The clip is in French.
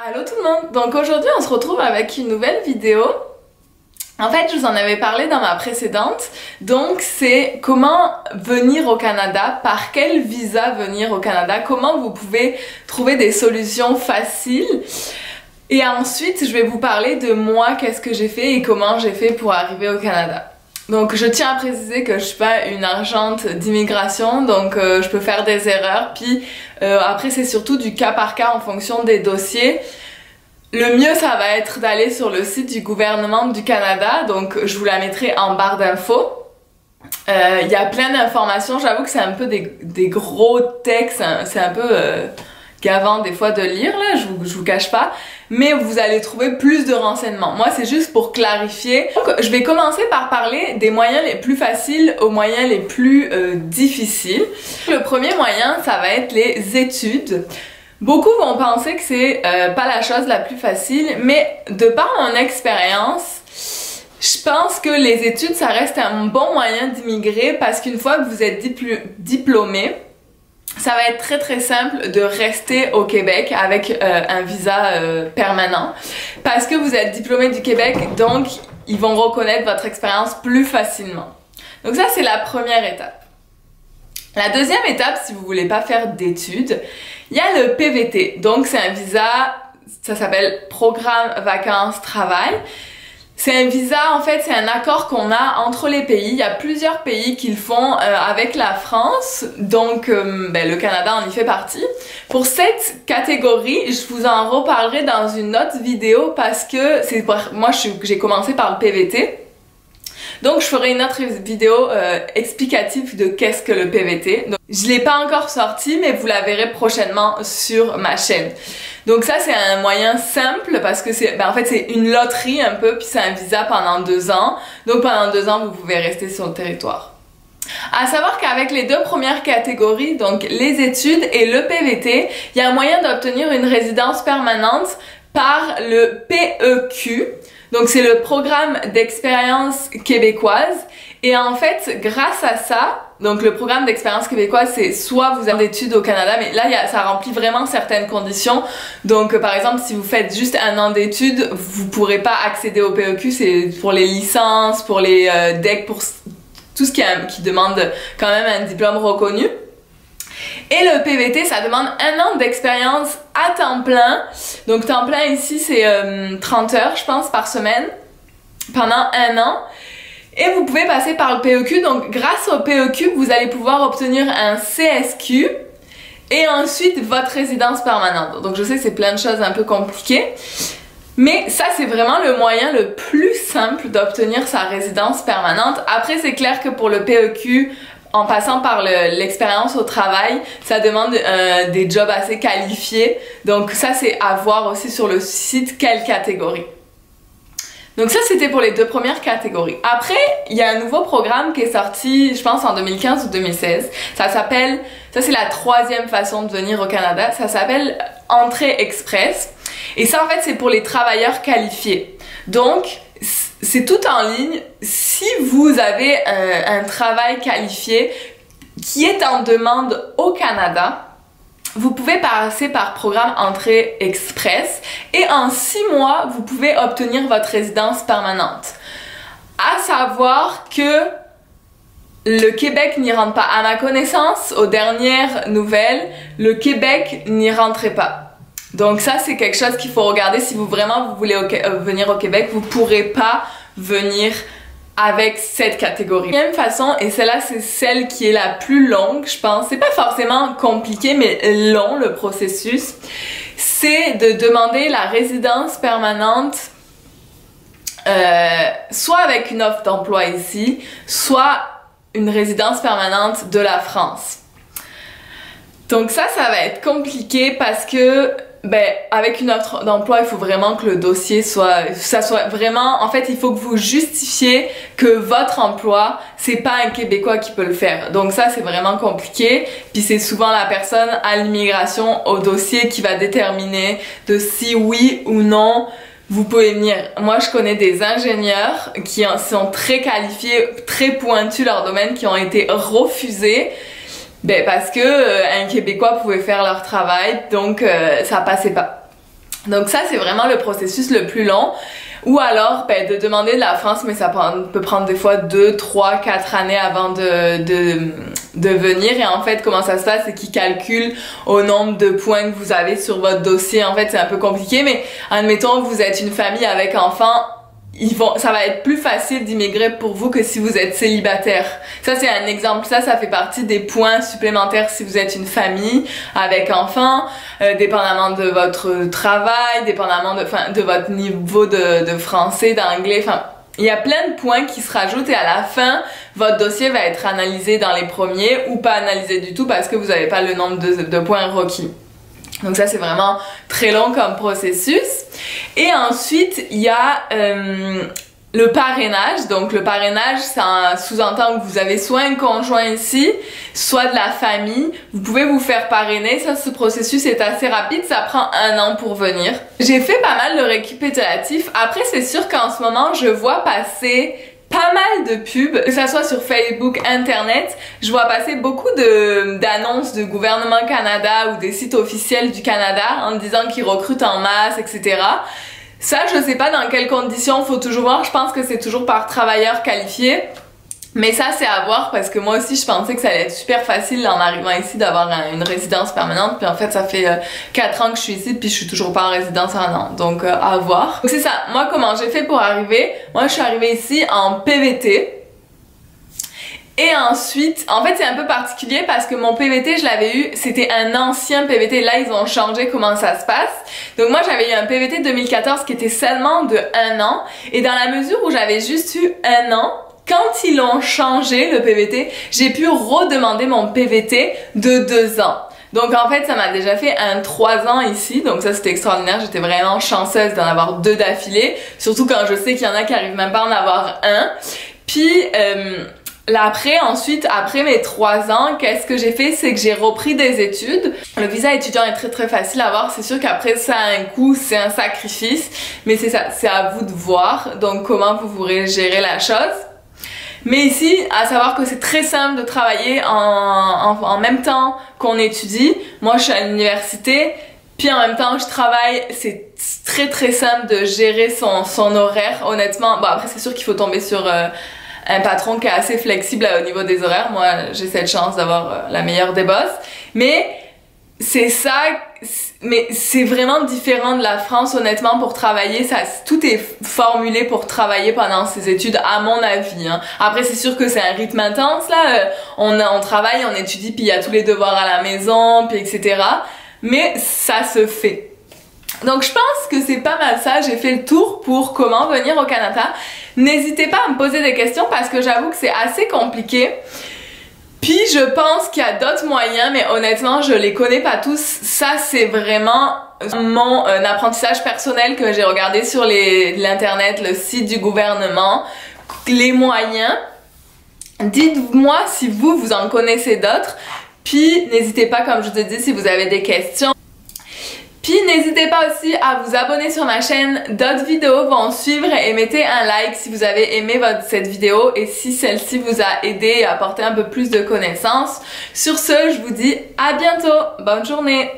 Allô tout le monde! Donc aujourd'hui on se retrouve avec une nouvelle vidéo. En fait je vous en avais parlé dans ma précédente, donc c'est comment venir au Canada, par quel visa venir au Canada, comment vous pouvez trouver des solutions faciles. Et ensuite je vais vous parler de moi, qu'est-ce que j'ai fait et comment j'ai fait pour arriver au Canada. Donc je tiens à préciser que je suis pas une agente d'immigration, donc je peux faire des erreurs, puis après c'est surtout du cas par cas en fonction des dossiers. Le mieux ça va être d'aller sur le site du gouvernement du Canada, donc je vous la mettrai en barre d'infos. Il y a plein d'informations, j'avoue que c'est un peu des gros textes, c'est un peu gavant des fois de lire là, je vous cache pas, mais vous allez trouver plus de renseignements. Moi c'est juste pour clarifier. Donc je vais commencer par parler des moyens les plus faciles aux moyens les plus difficiles. Le premier moyen ça va être les études. Beaucoup vont penser que c'est pas la chose la plus facile, mais de par mon expérience, je pense que les études ça reste un bon moyen d'immigrer parce qu'une fois que vous êtes diplômé, ça va être très très simple de rester au Québec avec un visa permanent parce que vous êtes diplômé du Québec, donc ils vont reconnaître votre expérience plus facilement. Donc ça c'est la première étape. La deuxième étape, si vous voulez pas faire d'études, il y a le PVT. Donc c'est un visa, ça s'appelle Programme Vacances Travail. C'est un visa, en fait, c'est un accord qu'on a entre les pays. Il y a plusieurs pays qui le font avec la France, donc le Canada en y fait partie. Pour cette catégorie, je vous en reparlerai dans une autre vidéo parce que moi j'ai commencé par le PVT. Donc je ferai une autre vidéo explicative de qu'est-ce que le PVT. Donc, je l'ai pas encore sorti, mais vous la verrez prochainement sur ma chaîne. Donc ça c'est un moyen simple parce que c'est en fait c'est une loterie un peu, puis c'est un visa pendant 2 ans. Donc pendant 2 ans vous pouvez rester sur le territoire. À savoir qu'avec les deux premières catégories, donc les études et le PVT, il y a un moyen d'obtenir une résidence permanente par le PEQ. Donc c'est le programme d'expérience québécoise et en fait grâce à ça, donc le programme d'expérience québécoise c'est soit vous avez d'études au Canada, mais là ça remplit vraiment certaines conditions. Donc par exemple si vous faites juste 1 an d'études, vous pourrez pas accéder au PEQ, c'est pour les licences, pour les DEC, pour tout ce qui demande quand même un diplôme reconnu. Et le PVT, ça demande 1 an d'expérience à temps plein. Donc temps plein ici, c'est 30 heures, je pense, par semaine, pendant 1 an. Et vous pouvez passer par le PEQ. Donc grâce au PEQ, vous allez pouvoir obtenir un CSQ et ensuite votre résidence permanente. Donc je sais que c'est plein de choses un peu compliquées. Mais ça, c'est vraiment le moyen le plus simple d'obtenir sa résidence permanente. Après, c'est clair que pour le PEQ, en passant par l'expérience au travail, ça demande des jobs assez qualifiés. Donc ça, c'est à voir aussi sur le site quelle catégorie. Donc ça, c'était pour les 2 premières catégories. Après, il y a un nouveau programme qui est sorti, je pense, en 2015 ou 2016. Ça c'est la 3e façon de venir au Canada. Ça s'appelle Entrée Express. Et ça, en fait, c'est pour les travailleurs qualifiés. Donc, c'est tout en ligne. Si vous avez un travail qualifié qui est en demande au Canada, vous pouvez passer par programme Entrée Express et en 6 mois, vous pouvez obtenir votre résidence permanente. À savoir que le Québec n'y rentre pas. À ma connaissance, aux dernières nouvelles, le Québec n'y rentrait pas. Donc ça c'est quelque chose qu'il faut regarder si vous voulez venir au Québec, vous pourrez pas venir avec cette catégorie. La même façon, et celle-là c'est celle qui est la plus longue, je pense, c'est pas forcément compliqué mais long le processus, c'est de demander la résidence permanente soit avec une offre d'emploi ici, soit une résidence permanente de la France. Donc ça va être compliqué parce que avec une offre d'emploi, il faut vraiment que le dossier soit vraiment, en fait, il faut que vous justifiez que votre emploi, c'est pas un Québécois qui peut le faire. Donc ça, c'est vraiment compliqué. Puis c'est souvent la personne à l'immigration au dossier qui va déterminer de si oui ou non vous pouvez venir. Moi, je connais des ingénieurs qui sont très qualifiés, très pointus leur domaine, qui ont été refusés. Parce que un Québécois pouvait faire leur travail, donc ça passait pas. Donc ça, c'est vraiment le processus le plus long. Ou alors, ben, de demander de la France, mais ça peut prendre des fois 2, 3, 4 années avant de venir. Et en fait, comment ça se passe, c'est qu'ils calculent au nombre de points que vous avez sur votre dossier. En fait, c'est un peu compliqué, mais admettons que vous êtes une famille avec enfants, ça va être plus facile d'immigrer pour vous que si vous êtes célibataire. Ça, c'est un exemple. Ça fait partie des points supplémentaires si vous êtes une famille avec enfants, dépendamment de votre travail, dépendamment de votre niveau de français, d'anglais. Enfin, il y a plein de points qui se rajoutent et à la fin, votre dossier va être analysé dans les premiers ou pas analysé du tout parce que vous n'avez pas le nombre de points requis. Donc ça, c'est vraiment très long comme processus. Et ensuite, il y a le parrainage. Donc le parrainage, ça sous-entend que vous avez soit un conjoint ici, soit de la famille. Vous pouvez vous faire parrainer. Ça, ce processus est assez rapide. Ça prend 1 an pour venir. J'ai fait pas mal de récapitulatifs. Après, c'est sûr qu'en ce moment, je vois passer pas mal de pubs, que ça soit sur Facebook, Internet. Je vois passer beaucoup d'annonces de gouvernement Canada ou des sites officiels du Canada en disant qu'ils recrutent en masse, etc. Ça, je sais pas dans quelles conditions, faut toujours voir. Je pense que c'est toujours par travailleur qualifié. Mais ça, c'est à voir parce que moi aussi, je pensais que ça allait être super facile en arrivant ici d'avoir une résidence permanente. Puis en fait, ça fait 4 ans que je suis ici puis je suis toujours pas en résidence en an. Donc, à voir. Donc c'est ça. Moi, comment j'ai fait pour arriver? Moi, je suis arrivée ici en PVT. Et ensuite, en fait, c'est un peu particulier parce que mon PVT, je l'avais eu, c'était un ancien PVT. Là, ils ont changé comment ça se passe. Donc moi, j'avais eu un PVT 2014 qui était seulement de 1 an. Et dans la mesure où j'avais juste eu 1 an, quand ils l'ont changé, le PVT, j'ai pu redemander mon PVT de 2 ans. Donc en fait, ça m'a déjà fait un 3 ans ici, donc ça c'était extraordinaire, j'étais vraiment chanceuse d'en avoir 2 d'affilée, surtout quand je sais qu'il y en a qui arrivent même pas à en avoir un. Puis ensuite, après mes 3 ans, qu'est-ce que j'ai fait? C'est que j'ai repris des études. Le visa étudiant est très très facile à avoir, c'est sûr qu'après ça a un coût, c'est un sacrifice, mais c'est ça, c'est à vous de voir, donc comment vous pourrez gérer la chose. Mais ici, à savoir que c'est très simple de travailler en même temps qu'on étudie. Moi, je suis à l'université, puis en même temps, je travaille. C'est très très simple de gérer son horaire, honnêtement. Bon, après, c'est sûr qu'il faut tomber sur un patron qui est assez flexible au niveau des horaires. Moi, j'ai cette chance d'avoir la meilleure des boss. Mais c'est ça, mais c'est vraiment différent de la France, honnêtement, pour travailler. Tout est formulé pour travailler pendant ses études, à mon avis. Hein. Après, c'est sûr que c'est un rythme intense, là. On travaille, on étudie, puis il y a tous les devoirs à la maison, puis etc. Mais ça se fait. Donc, je pense que c'est pas mal ça. J'ai fait le tour pour comment venir au Canada. N'hésitez pas à me poser des questions parce que j'avoue que c'est assez compliqué. Puis je pense qu'il y a d'autres moyens, mais honnêtement, je les connais pas tous. Ça, c'est vraiment mon apprentissage personnel que j'ai regardé sur l'internet, le site du gouvernement, les moyens. Dites-moi si vous en connaissez d'autres. Puis n'hésitez pas, comme je vous ai dit, si vous avez des questions. Puis n'hésitez pas aussi à vous abonner sur ma chaîne, d'autres vidéos vont suivre et mettez un like si vous avez aimé cette vidéo et si celle-ci vous a aidé et apporté un peu plus de connaissances. Sur ce, je vous dis à bientôt, bonne journée!